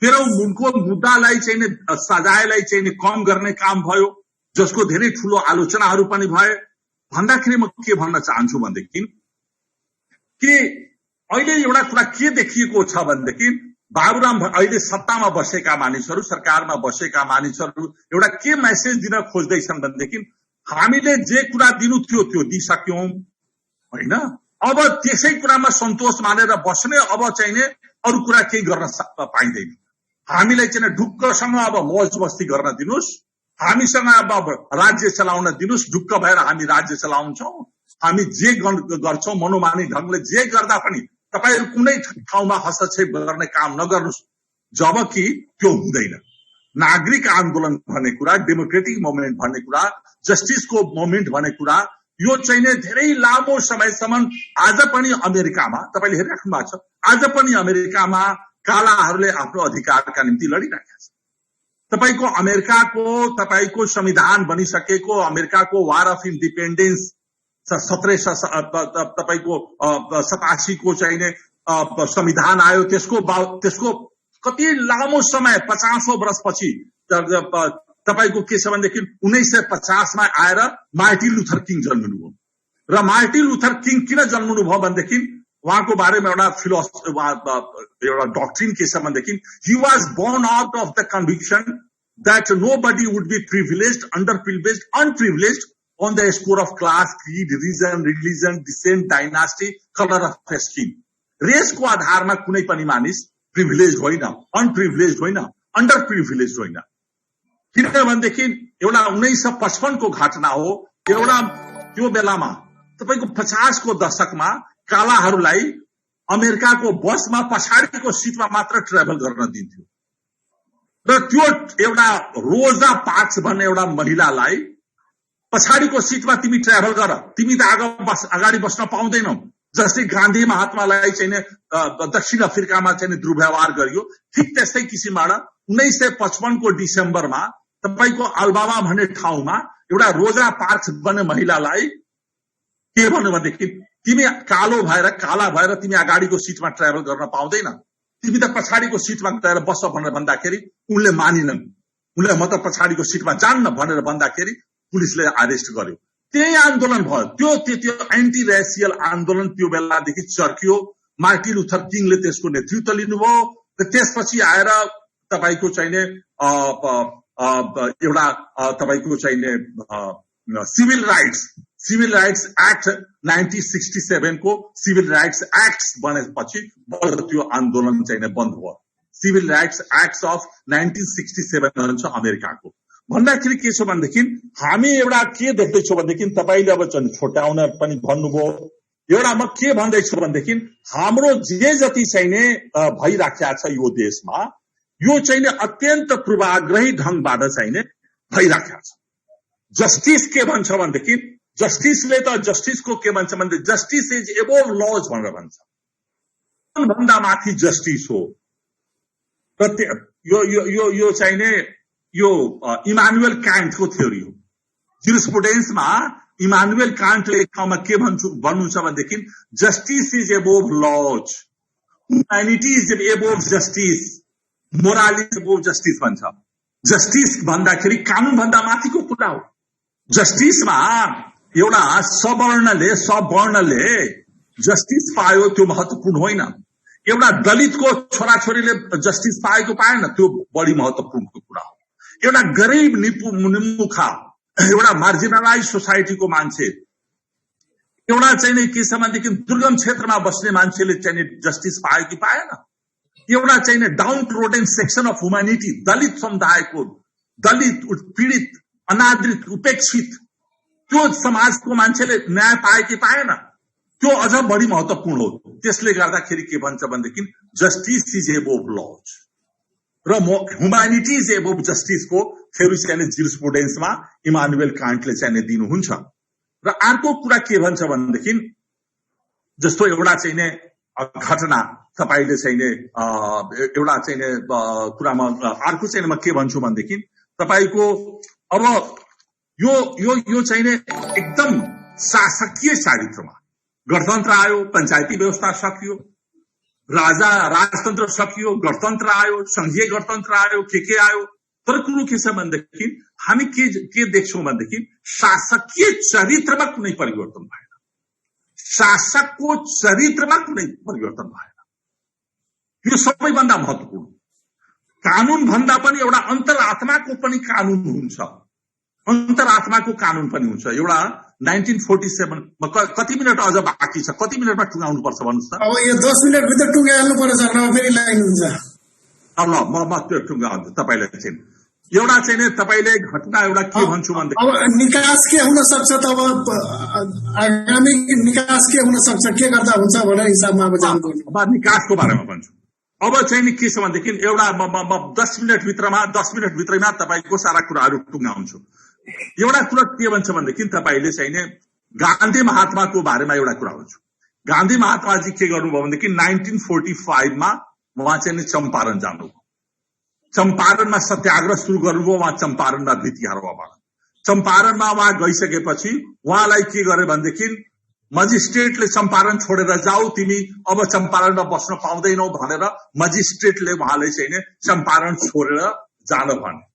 फेरि उनको मुद्दालाई चाहिँ सजायलाई चाहिँ कम गर्ने काम भयो, जसको धेरै ठूलो आलोचनाहरू पनि भए। भन्दाखेरि म के भन्न चाहन्छु भनेदेखि कि अहिले एउटा कुरा के देखिएको छ भनेदेखि बाबुराम अहिले सत्तामा बसेका मानिसहरू, सरकारमा बसेका मानिसहरू एउटा के मेसेज दिन खोज्दैछन् भनेदेखि हामीले जे कुरा दिनु थियो त्यो दिइसक्यौं हैन, अब त्यसै कुरामा सन्तोष मानेर बस्ने, अब चाहिँ अरु कुरा केही गर्न पाइँदैन। हामीलाई चाहिँ ढुक्कसँग अब मौज मस्ती गर्न दिनुस्, हामीसँग अब राज्य चलाउन दिनुस्, ढुक्क भएर हामी राज्य चलाउँछौं, हामी जे गर्छौं मनोमानी ढंगले जे गर्दा पनि तपाईहरु कुनै ठाउँमा हस्तक्षेप गर्ने काम नगर्नुस्। जबकि त्यो हुँदैन। नागरिक आन्दोलन भन्ने कुरा, डेमोक्रेटिक मुभमेन्ट भन्ने कुरा, जस्टिसको मुभमेन्ट भन्ने कुरा, यो चाहिँ धेरै लामो समयसम्म आज पनि अमेरिकामा तपाईले हेरिराख्नु भएको छ, आज पनि अमेरिकामा कालाहरूले आफ्नो अधिकारका निम्ति लडिरहेका छन्। तपाईको संविधान बनिसकेको, अमेरिकाको वार अफ इन्डिपेन्डेन्स 1787 को चाहिने संविधान आयो, त्यसको कति लामो समय 50औं वर्षपछि तपाईको के छ भनेदेखि 1950 मा आएर मार्टिन लुथर किङ जन्मनुभयो। र मार्टिन लुथर किङ किन जन्मनुभयो भनेदेखि उहाँको बारेमा एउटा एउटा डक्ट्रिन के छ भनेदेखि he was born out of the conviction that nobody would be privileged, underprivileged, unprivileged on the score of class, creed, religion, descent, dynasty, color of skin. रेसको आधारमा कुनै पनि मानिस प्रिभिलेज होइन, अनप्रिभिलेज होइन, अन्डर प्रिभिलेज होइन। किनभनेदेखि एउटा 1955 को घटना हो। एउटा त्यो बेलामा तपाईको 50 को दशकमा कालाहरूलाई अमेरिकाको बसमा पछाडिको सिटमा मात्र ट्राभल गर्न दिन्थ्यो र त्यो एउटा रोजा पार्क्स भन्ने एउटा महिलालाई पछाडिको सिटमा तिमी ट्राभल गर, तिमी त अगाडि बस्न पाउँदैनौ। जस्तै गान्धी महात्मालाई चाहिँ दक्षिण अफ्रिकामा चाहिँ दुर्व्यवहार गरियो, ठिक त्यस्तै किसिमबाट 1955 को डिसेम्बरमा तपाईको अल्बामा भन्ने ठाउँमा एउटा रोजा पार्क्स भन्ने महिलालाई के भन्नु भनेदेखि तिमी काला भएर तिमी अगाडिको सिटमा ट्राभल गर्न पाउँदैन, तिमी त पछाडिको सिटमा गएर बस भनेर भन्दाखेरि उनले मानिनन्। उनले म त पछाडिको सिटमा जान्न भनेर भन्दाखेरि पुलिसले अरेस्ट गर्यो। त्यही आन्दोलन भयो। त्यो एन्टी रेसियल आन्दोलन त्यो बेलादेखि चर्कियो। मार्टिन लुथर किङले त्यसको नेतृत्व लिनुभयो र त्यसपछि आएर तपाईको चाहिने एउटा तपाईको चाहिने सिभिल राइट्स एक्ट 1967 को सिभिल राइट्स एक्ट बनेपछि त्यो आन्दोलन चाहिने बन्द भयो। सिभिल राइट्स एक्ट अफ 1967 भन्छ अमेरिकाको। भन्दाखेरि के छ भनेदेखि हामी एउटा के देख्दैछौँ भनेदेखि तपाईले अब छोटाउन पनि भन्नुभयो। एउटा म के भन्दैछु भनेदेखि हाम्रो जे जति चाहिने भइराखेको छ यो देशमा यो चाहिने अत्यन्त पूर्वाग्रही ढंगबाट चाहिने भइराखेको छ। जस्टिस के भन्छ भनेदेखि जस्टिसले त जस्टिसको के भन्छ भने जस्टिस इज एबोभ लज भनेर भन्छ। भन्दा माथि जस्टिस हो। यो चाहिने यो इमानुएल कान्टको थ्योरी हो। जुरिस्प्रुडेन्समा इमानुएल कान्टले एक ठाउँमा के भन्नुहुन्छ भनेदेखि justice is above laws, humanity is above justice, morality is above justice भन्छ। जस्टिस भन्दाखेरि कानून भन्दा माथिको कुरा हो। जस्टिसमा एउटा सवर्णले जस्टिस पायो त्यो महत्वपूर्ण होइन। एउटा दलितको छोराछोरीले जस्टिस पाएको पाएन त्यो बढी महत्वपूर्णको कुरा हो। एउटा गरीब निमुखा एउटा मार्जिनलाइज सोसाइटीको मान्छे एउटा चाहिँ के छ भनेदेखि दुर्गम क्षेत्रमा बस्ने मान्छेले चाहिँ जस्टिस पायो कि पाएन। एउटा चाहिँ downtrodden section of humanity दलित समुदायको दलित पीडित अनादृत उपेक्षित त्यो समाजको मान्छेले न्याय पाए कि पाएन त्यो अझ बढी महत्वपूर्ण हो। त्यसले गर्दाखेरि के भन्छ भनेदेखि जस्टिस इज एबोभ लज र ह्युम्यानिटी इज एबोभ जस्टिसको थ्योरी चाहिँ जुरिस्प्रुडेन्समा इमानुएल कान्टले चाहिँ दिनुहुन्छ। र अर्को कुरा के भन्छ भनेदेखि जस्तो एउटा चाहिँ घटना तपाईले चाहिँ एउटा चाहिँ कुरामा अर्को चाहिँ म के भन्छु भनेदेखि तपाईको अब यो चाहिँ एकदम शासकीय चारित्रमा गणतन्त्र आयो, पञ्चायती व्यवस्था सकियो, राजतन्त्र सकियो, गणतन्त्र आयो, संघीय गणतन्त्र आयो, के आयो। तर कुरो के छ भनेदेखि हामी के देख्छौँ भनेदेखि शासकीय चरित्रमा कुनै परिवर्तन भएन। शासकको चरित्रमा कुनै परिवर्तन भएन। यो सबैभन्दा महत्त्वपूर्ण। कानून भन्दा पनि एउटा अन्तरात्माको पनि कानून हुन्छ। अन्तरात्माको कानून पनि हुन्छ। एउटा 1947 कति मिनट अझ बाँकी छ, कति मिनटमा टुङ्गाउनु पर्छ भन्नुहोस् त। अब यो 10 मिनट भित्र टुङ्गाउनु पर्छ न फेरि लाइन हुन्छ। ल म त्यो टुङ्गाउँछु तपाईलाई चाहिँ एउटा चाहिँ तपाईले घटना एउटा के भन्छु भन्दै अब निकास के हुन सक्छ त अब आगामी निकास के हुन सक्छ के गर्दा हुन्छ भनेर हिसाबमा अब जानु पर्छ। अब निकासको बारेमा भन्छु। अब चाहिँ के छ भनेदेखि एउटा म 10 मिनट भित्रैमा तपाईको सारा कुराहरू टुङ्गाउँछु। एउटा कुरा के भन्छ भनेदेखि तपाईले चाहिँ गान्धी महात्माको बारेमा एउटा कुरा भन्छु। गान्धी महात्माजी के गर्नुभयो भनेदेखि 1945 मा उहाँ चाहिँ चम्पारण जानुभयो। चम्पारणमा सत्याग्रह सुरु गर्नुभयो। उहाँ चम्पारणमा भितिहारबाट चम्पारणमा उहाँ गइसकेपछि उहाँलाई के गरे भनेदेखि मजिस्ट्रेटले चम्पारण छोडेर जाऊ, तिमी अब चम्पारणमा बस्न पाउँदैनौ भनेर मजिस्ट्रेटले उहाँले चाहिँ चम्पारण छोडेर जान भने।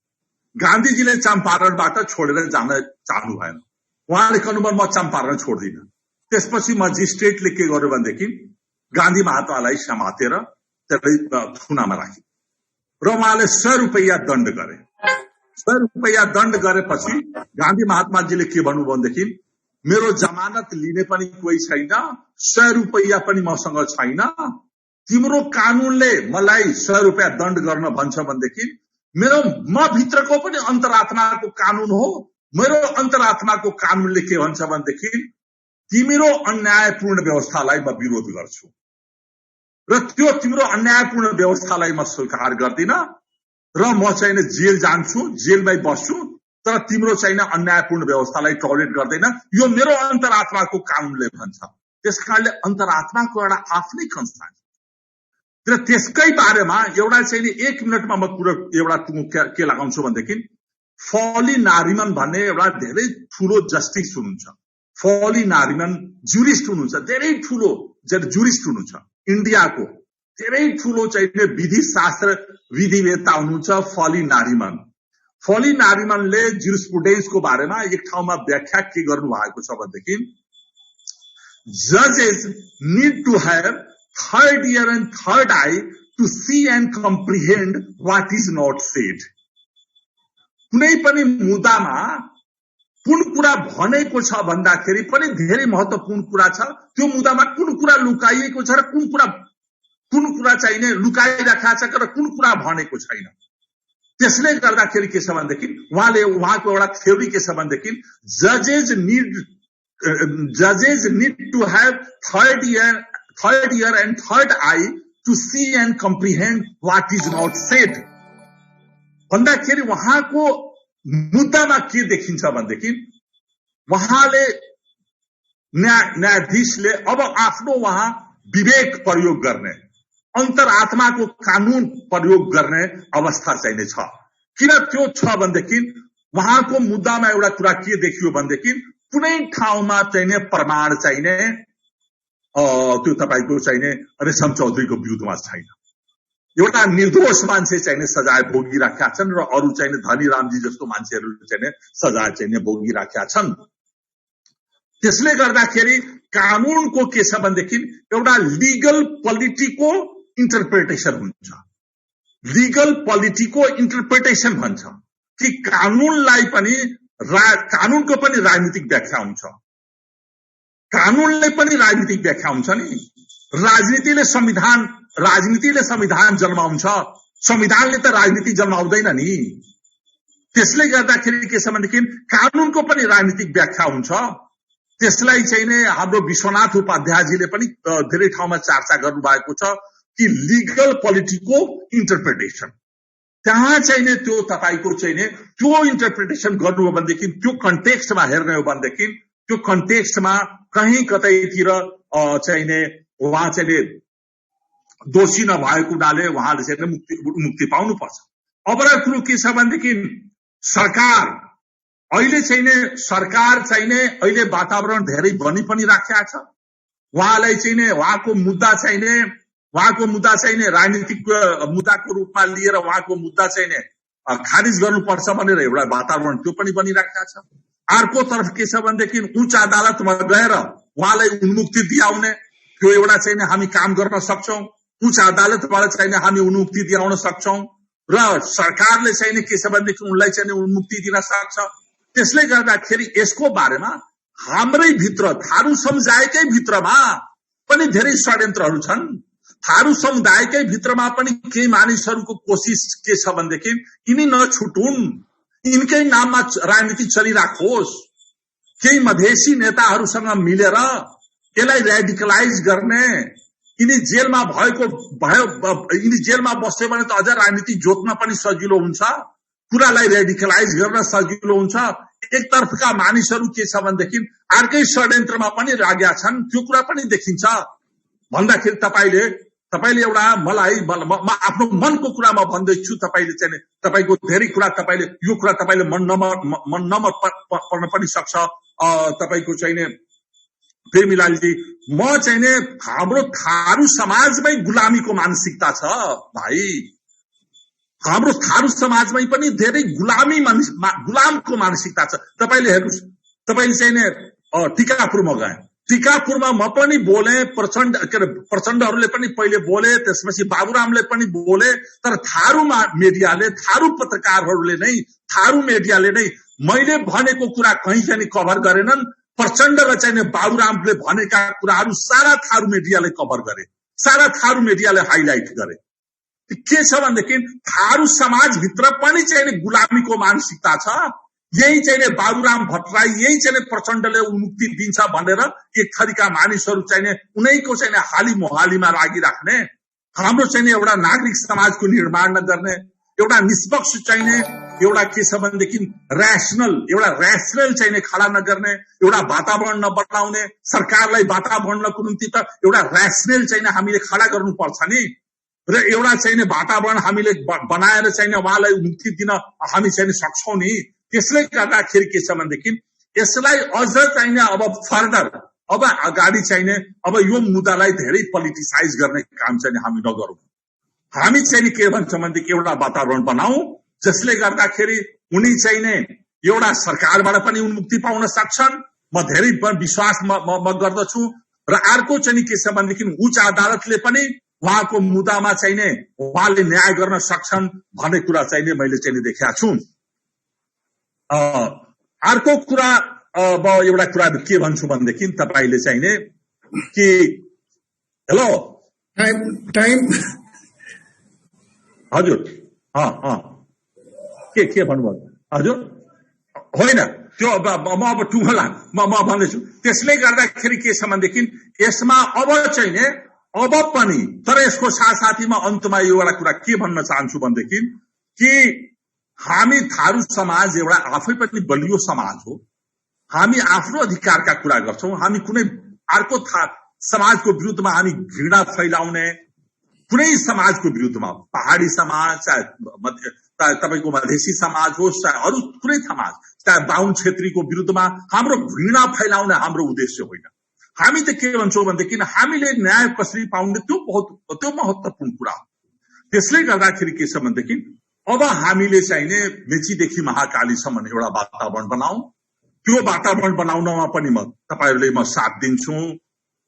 गान्धीजीले चम्पारणबाट छोडेर जान चाहनु भएन। उहाँले भन्नुभयो म चम्पारण छोड्दिन। त्यसपछि मजिस्ट्रेटले के गर्यो भनेदेखि गान्धी महात्मालाई समातेर त्यसलाई थुनामा राखे र उहाँले 100 रुपैयाँ दण्ड गरे। 100 रुपैयाँ दण्ड गरेपछि गान्धी महात्माजीले के भन्नुभयो भनेदेखि मेरो जमानत लिने पनि कोही छैन, 100 रुपैयाँ पनि मसँग छैन, तिम्रो कानूनले मलाई 100 रुपैयाँ दण्ड गर्न भन्छ भनेदेखि मेरो म भित्रको पनि अन्तरात्माको कानून हो। मेरो अन्तरात्माको कानूनले के भन्छ भनेदेखि तिम्रो अन्यायपूर्ण व्यवस्थालाई म विरोध गर्छु र त्यो तिम्रो अन्यायपूर्ण व्यवस्थालाई म स्वीकार गर्दिन र म चाहिँ जेल जान्छु, जेलमै बस्छु, तर तिम्रो चाहिँ अन्यायपूर्ण व्यवस्थालाई टलरेट गर्दैन। यो मेरो अन्तरात्माको कानूनले भन्छ। त्यसकारणले अन्तरात्माको एउटा आफ्नै कंस्ट्रक्ट र त्यसकै बारेमा एउटा चाहिँ 1 मिनटमा म कुरा एउटा के लगाउँछु भनेदेखि फली नारिमन भन्ने एउटा धेरै ठूलो जस्टिस हुनुहुन्छ। फली नारिमन जुरिस्ट हुनुहुन्छ, धेरै ठूलो जुरिस्ट हुनुहुन्छ। इन्डियाको धेरै ठूलो चाहिँ विधि शास्त्र विधिवेत्ता हुनुहुन्छ फली नारिमन। फली नारिमनले जुरिस्प्रुडेन्सको बारेमा एक ठाउँमा व्याख्या के गर्नु भएको छ भनेदेखि जजेस need to have third ear and third eye to see and comprehend what is not said. कुनै पनि मुद्दामा कुन कुरा भनेको छ भन्दाखेरि पनि धेरै महत्त्वपूर्ण कुरा छ। त्यो मुद्दामा कुन कुरा लुकाइएको छ र कुन कुरा चाहिने लुकाइराखेको छ र कुन कुरा भनेको छैन। त्यसले गर्दाखेरि के छ भनेदेखि उहाँको एउटा थ्योरी के छ भनेदेखि जजेस need to have third ear and third eye to see and comprehend what is not said भन्दाखेरि उहाँको मुद्दामा के देखिन्छ भनेदेखि उहाँले न्यायाधीशले अब आफ्नो उहाँ विवेक प्रयोग गर्ने अन्तरात्माको कानून प्रयोग गर्ने अवस्था चाहिने छ। किन त्यो छ भनेदेखि उहाँको मुद्दामा एउटा कुरा के देखियो भनेदेखि कुनै ठाउँमा चाहिने प्रमाण चाहिने त्यो तपाईको चाहिने रेशम चौधरीको विरुद्धमा छैन। एउटा निर्दोष मान्छे चाहिने सजाय भोगिराखेका छन् र अरू चाहिने धनी रामजी जस्तो मान्छेहरूले चाहिने सजाय चाहिने भोगिराखेका छन्। त्यसले गर्दाखेरि कानूनको के छ भनेदेखि एउटा लिगल पोलिटिको इन्टरप्रिटेसन हुन्छ। लिगल पोलिटिको इन्टरप्रिटेसन भन्छ कि कानूनको पनि राजनीतिक व्याख्या हुन्छ। कानूनले पनि राजनीतिक व्याख्या हुन्छ नि। राजनीतिले संविधान जन्माउँछ, संविधानले त राजनीति जन्माउँदैन नि। त्यसले गर्दाखेरि के छ भनेदेखि कानूनको पनि राजनीतिक व्याख्या हुन्छ। त्यसलाई चाहिँ नै हाम्रो विश्वनाथ उपाध्यायजीले पनि धेरै ठाउँमा चर्चा गर्नुभएको छ कि लिगल पोलिटिको इन्टरप्रिटेसन। त्यहाँ चाहिँ त्यो तपाईको चाहिँ त्यो इन्टरप्रिटेसन गर्नु हो भनेदेखि त्यो कन्टेक्स्टमा हेर्ने हो भनेदेखि त्यो कन्टेक्स्टमा कहीँ कतैतिर चाहिँ उहाँ चाहिँ दोषी नभएको हुनाले उहाँले चाहिँ मुक्ति पाउनुपर्छ। अबरा कुरो के छ भनेदेखि सरकार अहिले वातावरण धेरै बनि पनि राखेको छ। उहाँलाई चाहिँ उहाँको मुद्दा चाहिँ राजनीतिक मुद्दाको रूपमा लिएर उहाँको मुद्दा चाहिँ खारिज गर्नुपर्छ भनेर एउटा वातावरण त्यो पनि बनिराखेको छ। अर्को तर्फ के छ भनेदेखि उच्च अदालतमा गएर उहाँलाई उन्मुक्ति दियाउने त्यो एउटा चाहिँ हामी काम गर्न सक्छौं। उच्च अदालतबाट चाहिँ हामी उन्मुक्ति दिलाउन सक्छौं र सरकारले चाहिँ के छ भनेदेखि उनलाई चाहिँ उन्मुक्ति दिन सक्छ। त्यसले गर्दाखेरि यसको बारेमा हाम्रै भित्र थारू समुदायकै भित्रमा पनि धेरै षड्यन्त्रहरू छन्। थारू समुदायकै भित्रमा पनि केही मानिसहरूको कोसिस के छ भनेदेखि यिनी नछुटुन्, यिनकै नाममा राजनीति चलिराखोस्। केही मधेसी नेताहरूसँग मिलेर यसलाई रेडिकलाइज गर्ने, यिनी जेलमा बस्यो भने त अझ राजनीति जोत्न पनि सजिलो हुन्छ, कुरालाई रेडिकलाइज गर्न सजिलो हुन्छ। एकतर्फका मानिसहरू के छ भनेदेखि अर्कै षड्यन्त्रमा पनि लागेका छन्, त्यो कुरा पनि देखिन्छ। भन्दाखेरि तपाईले एउटा मलाई आफ्नो मनको कुरा म भन्दैछु। तपाईले चाहिँ तपाईको धेरै कुरा तपाईले यो कुरा तपाईले मन नम्बर पर्न पनि सक्छ। तपाईको चाहिँ प्रेमीलालजी म चाहिँ हाम्रो थारू समाजमै गुलामीको मानसिकता छ भाइ। हाम्रो थारू समाजमै पनि धेरै गुलामको मानसिकता छ। तपाईले हेर्नुस्, तपाईले चाहिँ टिकापुरमा गए, टिकापुरमा म पनि बोले, प्रचण्डहरूले पनि पहिले बोले, त्यसपछि बाबुरामले पनि बोले। तर थारू मिडियाले, थारू पत्रकारहरूले नै, थारू मिडियाले नै मैले भनेको कुरा कहीँ चाहिँ कभर गरेनन्। प्रचण्ड र चाहिँ बाबुरामले भनेका कुराहरू सारा थारू मिडियाले कभर गरे, सारा थारू मिडियाले हाइलाइट गरे। के छ भनेदेखि थारू समाजभित्र पनि चाहिँ गुलामीको मानसिकता छ। यही चाहिँ बाबुराम भट्टराई, यही चाहिँ प्रचण्डले मुक्ति दिन्छ भनेर एक थरीका मानिसहरू चाहिँ उनैको चाहिँ हाली मोहालीमा लागिराख्ने, हाम्रो चाहिँ एउटा नागरिक समाजको निर्माण नगर्ने, एउटा निष्पक्ष चाहिने, एउटा के छ भनेदेखि ऱ्यासनल चाहिने खडा नगर्ने, एउटा वातावरण नबनाउने। सरकारलाई वातावरणको निम्ति त एउटा ऱ्यासनल चाहिने हामीले खडा गर्नुपर्छ नि, र एउटा चाहिने वातावरण हामीले बनाएर चाहिने उहाँलाई मुक्ति दिन हामी चाहिँ सक्छौं नि। त्यसले गर्दाखेरि के छ भनेदेखि यसलाई अझ चाहिने अब फर्दर, अब अगाडि चाहिने, अब यो मुद्दालाई धेरै पोलिटिसाइज गर्ने काम चाहिँ हामी नगरौँ। हामी चाहिँ के भन्छौँ भनेदेखि एउटा वातावरण बनाऊ जसले गर्दाखेरि उनी चाहिँ नि एउटा सरकारबाट पनि उन्मुक्ति पाउन सक्छन्, म धेरै विश्वास म गर्दछु। र अर्को चाहिँ के छ भनेदेखि उच्च अदालतले पनि उहाँको मुद्दामा चाहिँ नि उहाँले न्याय गर्न सक्छन् भन्ने कुरा चाहिँ मैले चाहिँ देखेका छु। अर्को कुरा अब एउटा कुरा के भन्छु भनेदेखि तपाईले चाहिँ नि कि हेलो टाइम हजुर के भन्नुभयो हजुर होइन त्यो म अब टुङ्गला म भन्दैछु। त्यसले गर्दाखेरि के छ भनेदेखि यसमा अब चाहिँ नि अब पनि तर यसको साथसाथैमा अन्तमा एउटा कुरा के भन्न चाहन्छु भनेदेखि कि हामी थारू समाज एउटा आफै पनि बलियो समाज हो। हामी आफ्नो अधिकारका कुरा गर्छौं। हामी कुनै अर्को समाजको विरुद्धमा हामी घृणा फैलाउने, कुनै समाजको विरुद्धमा, पहाडी समाज चाहे तपाईको मधेसी समाज होस् चाहे अरू कुनै समाज, चाहे बाहुन क्षेत्रीको विरुद्धमा हाम्रो घृणा फैलाउने हाम्रो उद्देश्य होइन। हामी त के भन्छौं भनेदेखि हामीले न्याय कसरी पाउने त्यो महत्त्वपूर्ण कुरा हो। त्यसले गर्दाखेरि के छ भनेदेखि अब हामीले चाहिँ नि मेचीदेखि महाकालीसम्म एउटा वातावरण बनाऊ। त्यो वातावरण बनाउनमा पनि तपाईहरुले म साथ दिन्छु।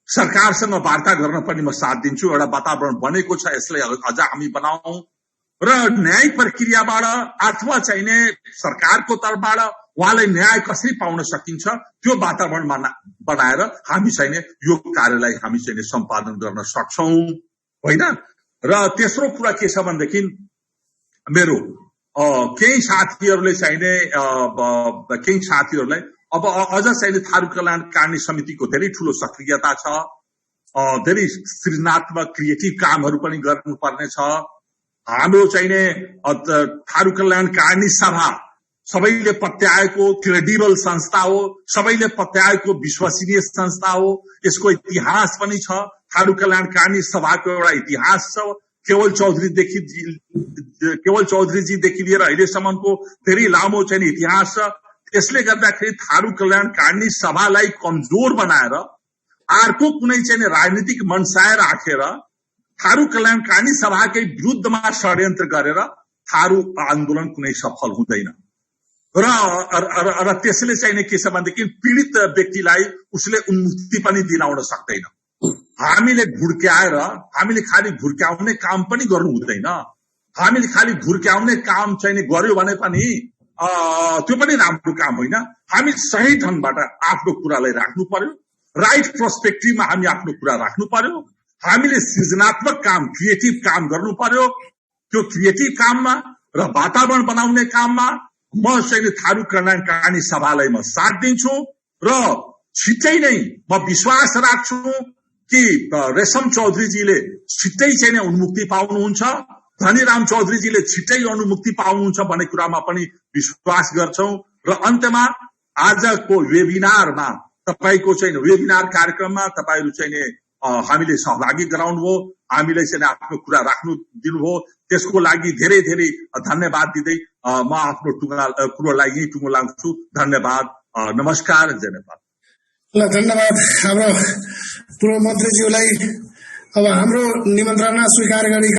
सरकारसँग वार्ता गर्न पनि म साथ दिन्छु। एउटा वातावरण बनेको छ, यसलाई अझ हामी बनाऊ र न्याय प्रक्रियाबाट अथवा चाहिँ नि सरकारको तर्फबाट उहाँलाई न्याय कसरी पाउन सकिन्छ त्यो वातावरण बनाएर हामी चाहिँ नि यो कार्यलाई हामी चाहिँ सम्पादन गर्न सक्छौं होइन। र तेस्रो कुरा के छ भनेदेखि मेरो केही साथीहरूले चाहिँ अब अझ चाहिँ थारू कल्याणकारिणी समितिको धेरै ठूलो सक्रियता छ। धेरै सृजनात्मक क्रिएटिभ कामहरू पनि गर्नुपर्ने छ। हाम्रो चाहिँ थारू कल्याणकारिणी सभा सबैले पत्याएको क्रेडिबल संस्था हो, सबैले पत्याएको विश्वसनीय संस्था हो। यसको इतिहास पनि छ। थारू कल्याणकारिणी सभाको एउटा इतिहास छ। केवल चौधरीजीदेखि लिएर अहिलेसम्मको धेरै लामो चाहिँ इतिहास छ। त्यसले गर्दाखेरि थारू कल्याणकारिणी सभालाई कमजोर बनाएर अर्को कुनै चाहिँ राजनीतिक मनसाय राखेर थारू कल्याणकारिणी सभाकै विरुद्धमा षड्यन्त्र गरेर थारू आन्दोलन कुनै सफल हुँदैन। र त्यसले चाहिँ के छ भनेदेखि पीडित व्यक्तिलाई उसले उन्मुक्ति पनि दिलाउन सक्दैन। हामीले घुर्क्याएर हामीले खाली घुर्क्याउने काम पनि गर्नु हुँदैन। हामीले खाली घुर्क्याउने काम चाहिँ गर्यो भने पनि त्यो पनि राम्रो काम होइन। हामी सही ढंगबाट आफ्नो कुरालाई राख्नु पर्यो। राइट पर्सपेक्टिभमा हामी आफ्नो कुरा राख्नु पर्यो। हामीले सृजनात्मक काम, क्रिएटिभ काम गर्नु पर्यो। त्यो क्रिएटिभ काममा र वातावरण बनाउने काममा म चाहिँ थारू कल्याणकारिणी सभालाई म साथ दिन्छु र छिट्टै नै म विश्वास राख्छु कि रेशम चौधरीजीले छिट्टै चाहिँ उन्मुक्ति पाउनुहुन्छ, धनीराम चौधरीजीले छिट्टै अनुमुक्ति पाउनुहुन्छ भन्ने कुरामा पनि विश्वास गर्छौं। र अन्तमा आजको वेबिनारमा तपाईको चाहिँ वेबिनार कार्यक्रममा तपाईहरु चाहिँ हामीले सहभागी गराउनुभयो, हामीले चाहिँ आफ्नो कुरा राख्नु दिनुभयो, त्यसको लागि धेरै धेरै धन्यवाद दिँदै म आफ्नो कुरोलाई यही टुङ्गो लाग्छु। धन्यवाद, नमस्कार, जय नेपाल। ल धन्यवाद हाम्रो पूर्व मन्त्रीज्यूलाई। अब हाम्रो निमन्त्रणा स्वीकार गरी